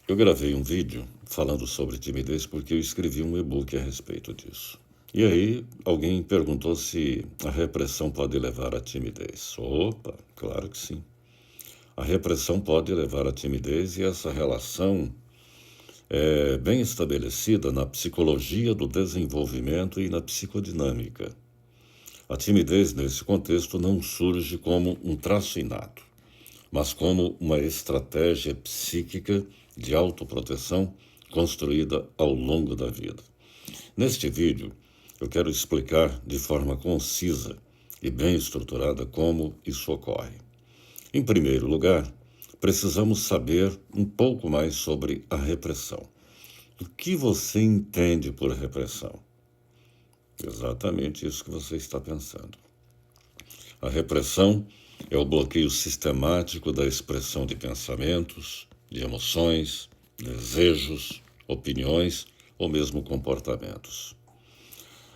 Eu gravei um vídeo falando sobre timidez porque eu escrevi um e-book a respeito disso. E aí, alguém perguntou se a repressão pode levar à timidez. Opa, claro que sim. A repressão pode levar à timidez e essa relação é bem estabelecida na psicologia do desenvolvimento e na psicodinâmica. A timidez, nesse contexto, não surge como um traço inato, mas como uma estratégia psíquica de autoproteção construída ao longo da vida. Neste vídeo, eu quero explicar de forma concisa e bem estruturada como isso ocorre. Em primeiro lugar, precisamos saber um pouco mais sobre a repressão. O que você entende por repressão? Exatamente isso que você está pensando. A repressão é o bloqueio sistemático da expressão de pensamentos, de emoções, desejos, opiniões ou mesmo comportamentos.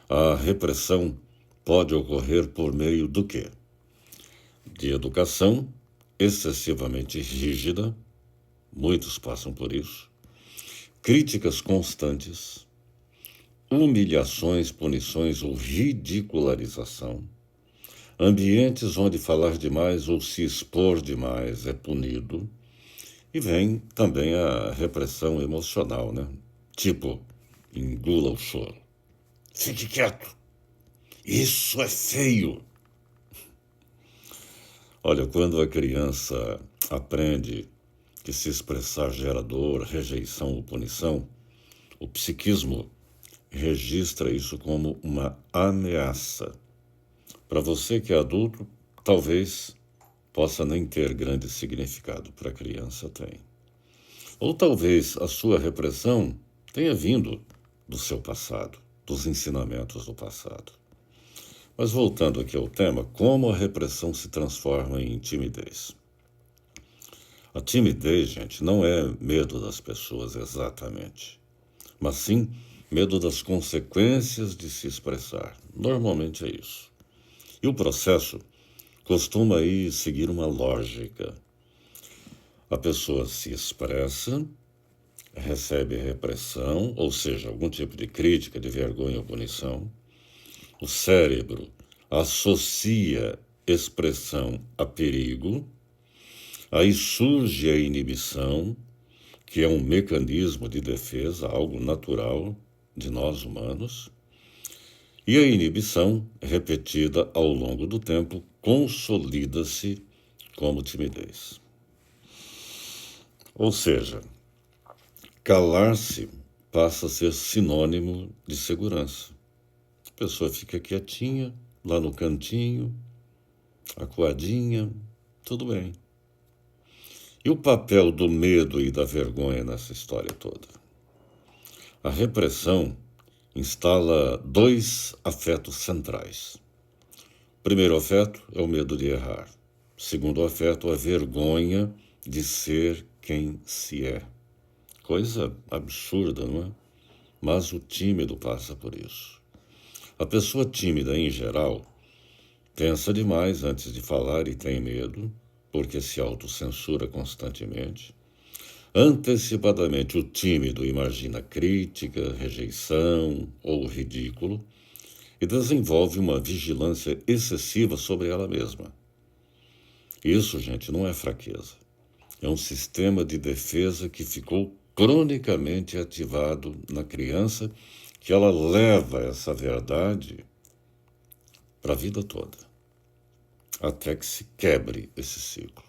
A repressão pode ocorrer por meio do quê? De educação excessivamente rígida, muitos passam por isso, críticas constantes, humilhações, punições ou ridicularização, ambientes onde falar demais ou se expor demais é punido, e vem também a repressão emocional, né? Tipo, engula o choro. Fique quieto. Isso é feio. Olha, quando a criança aprende que se expressar gera dor, rejeição ou punição, o psiquismo registra isso como uma ameaça. Para você que é adulto, talvez possa nem ter grande significado, para a criança tem. Ou talvez a sua repressão tenha vindo do seu passado, dos ensinamentos do passado. Mas voltando aqui ao tema, como a repressão se transforma em timidez? A timidez, gente, não é medo das pessoas exatamente, mas sim medo das consequências de se expressar. Normalmente é isso. E o processo costuma aí seguir uma lógica. A pessoa se expressa, recebe repressão, ou seja, algum tipo de crítica, de vergonha ou punição. O cérebro associa expressão a perigo, aí surge a inibição, que é um mecanismo de defesa, algo natural de nós humanos, e a inibição, repetida ao longo do tempo, consolida-se como timidez. Ou seja, calar-se passa a ser sinônimo de segurança. A pessoa fica quietinha, lá no cantinho, acuadinha, tudo bem. E o papel do medo e da vergonha nessa história toda? A repressão instala dois afetos centrais. O primeiro afeto é o medo de errar. O segundo afeto, a vergonha de ser quem se é. Coisa absurda, não é? Mas o tímido passa por isso. A pessoa tímida, em geral, pensa demais antes de falar e tem medo, porque se autocensura constantemente. Antecipadamente, o tímido imagina crítica, rejeição ou ridículo e desenvolve uma vigilância excessiva sobre ela mesma. Isso, gente, não é fraqueza. É um sistema de defesa que ficou cronicamente ativado na criança, que ela leva essa verdade para a vida toda, até que se quebre esse ciclo.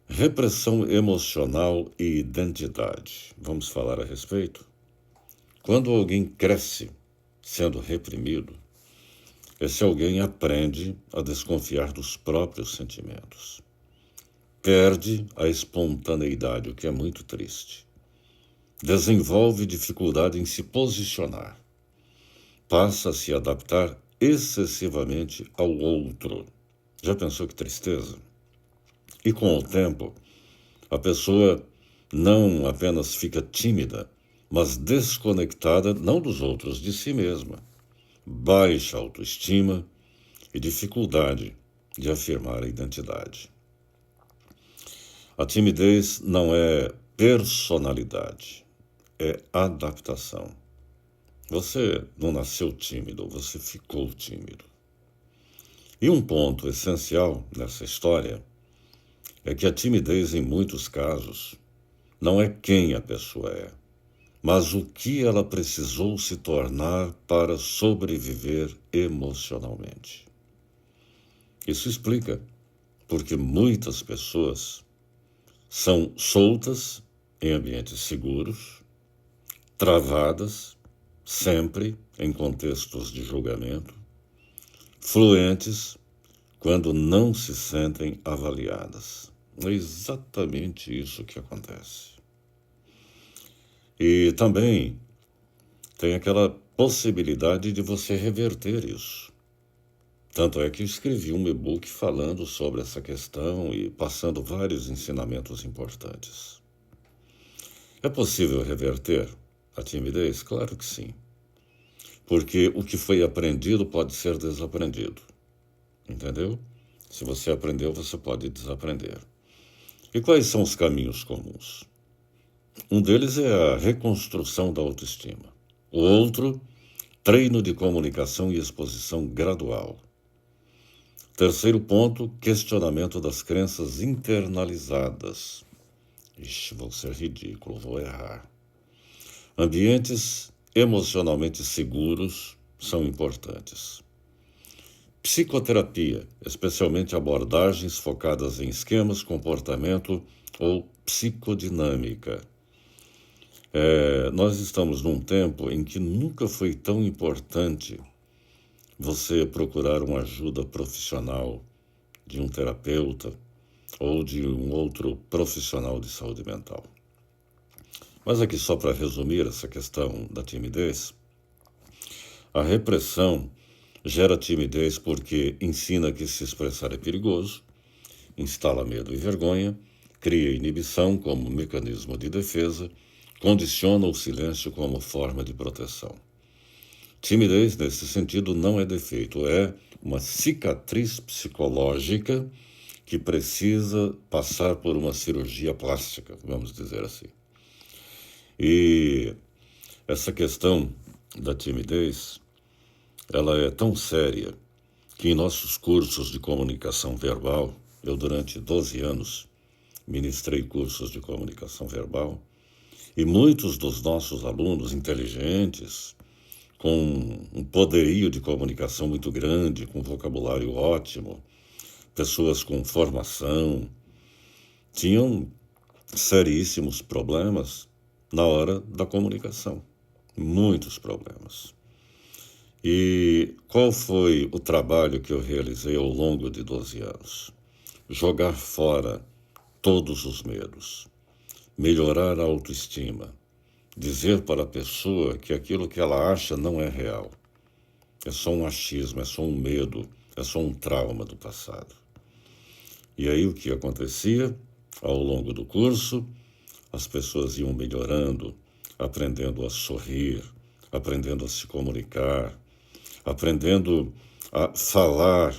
Repressão emocional e identidade. Vamos falar a respeito? Quando alguém cresce sendo reprimido, esse alguém aprende a desconfiar dos próprios sentimentos. Perde a espontaneidade, o que é muito triste. Desenvolve dificuldade em se posicionar. Passa a se adaptar excessivamente ao outro. Já pensou que tristeza? E com o tempo, a pessoa não apenas fica tímida, mas desconectada não dos outros, de si mesma. Baixa autoestima e dificuldade de afirmar a identidade. A timidez não é personalidade, é adaptação. Você não nasceu tímido, você ficou tímido. E um ponto essencial nessa história é que a timidez, em muitos casos, não é quem a pessoa é, mas o que ela precisou se tornar para sobreviver emocionalmente. Isso explica porque muitas pessoas são soltas em ambientes seguros, travadas, sempre em contextos de julgamento, fluentes quando não se sentem avaliadas. É exatamente isso que acontece. E também tem aquela possibilidade de você reverter isso. Tanto é que escrevi um e-book falando sobre essa questão e passando vários ensinamentos importantes. É possível reverter a timidez? Claro que sim. Porque o que foi aprendido pode ser desaprendido. Entendeu? Se você aprendeu, você pode desaprender. E quais são os caminhos comuns? Um deles é a reconstrução da autoestima. O outro, treino de comunicação e exposição gradual. Terceiro ponto, questionamento das crenças internalizadas. Ixi, vou ser ridículo, vou errar. Ambientes emocionalmente seguros são importantes. Psicoterapia, especialmente abordagens focadas em esquemas, comportamento ou psicodinâmica. Nós estamos num tempo em que nunca foi tão importante você procurar uma ajuda profissional de um terapeuta ou de um outro profissional de saúde mental. Mas aqui, só para resumir essa questão da timidez, a repressão gera timidez porque ensina que se expressar é perigoso, instala medo e vergonha, cria inibição como mecanismo de defesa, condiciona o silêncio como forma de proteção. Timidez, nesse sentido, não é defeito, é uma cicatriz psicológica que precisa passar por uma cirurgia plástica, vamos dizer assim. E essa questão da timidez, ela é tão séria que em nossos cursos de comunicação verbal, eu durante 12 anos ministrei cursos de comunicação verbal, e muitos dos nossos alunos inteligentes, com um poderio de comunicação muito grande, com vocabulário ótimo, pessoas com formação, tinham seríssimos problemas na hora da comunicação. Muitos problemas. E qual foi o trabalho que eu realizei ao longo de 12 anos? Jogar fora todos os medos, melhorar a autoestima, dizer para a pessoa que aquilo que ela acha não é real. É só um achismo, é só um medo, é só um trauma do passado. E aí o que acontecia? Ao longo do curso, as pessoas iam melhorando, aprendendo a sorrir, aprendendo a se comunicar, aprendendo a falar,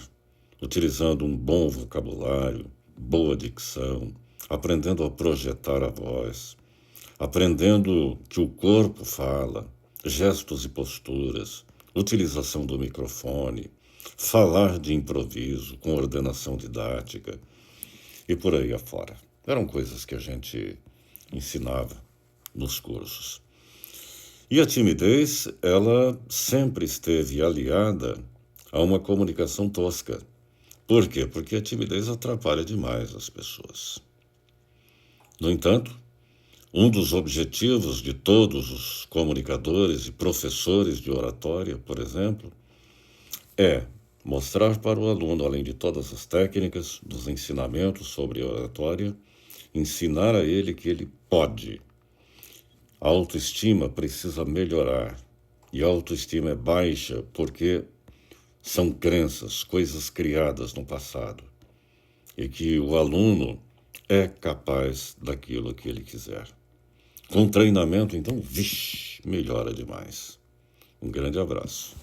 utilizando um bom vocabulário, boa dicção, aprendendo a projetar a voz, aprendendo que o corpo fala, gestos e posturas, utilização do microfone, falar de improviso, com ordenação didática e por aí afora. Eram coisas que a gente ensinava nos cursos. E a timidez, ela sempre esteve aliada a uma comunicação tosca. Por quê? Porque a timidez atrapalha demais as pessoas. No entanto, um dos objetivos de todos os comunicadores e professores de oratória, por exemplo, é mostrar para o aluno, além de todas as técnicas, dos ensinamentos sobre oratória, ensinar a ele que ele pode. A autoestima precisa melhorar. E a autoestima é baixa porque são crenças, coisas criadas no passado. E que o aluno é capaz daquilo que ele quiser. Com treinamento, então, melhora demais. Um grande abraço.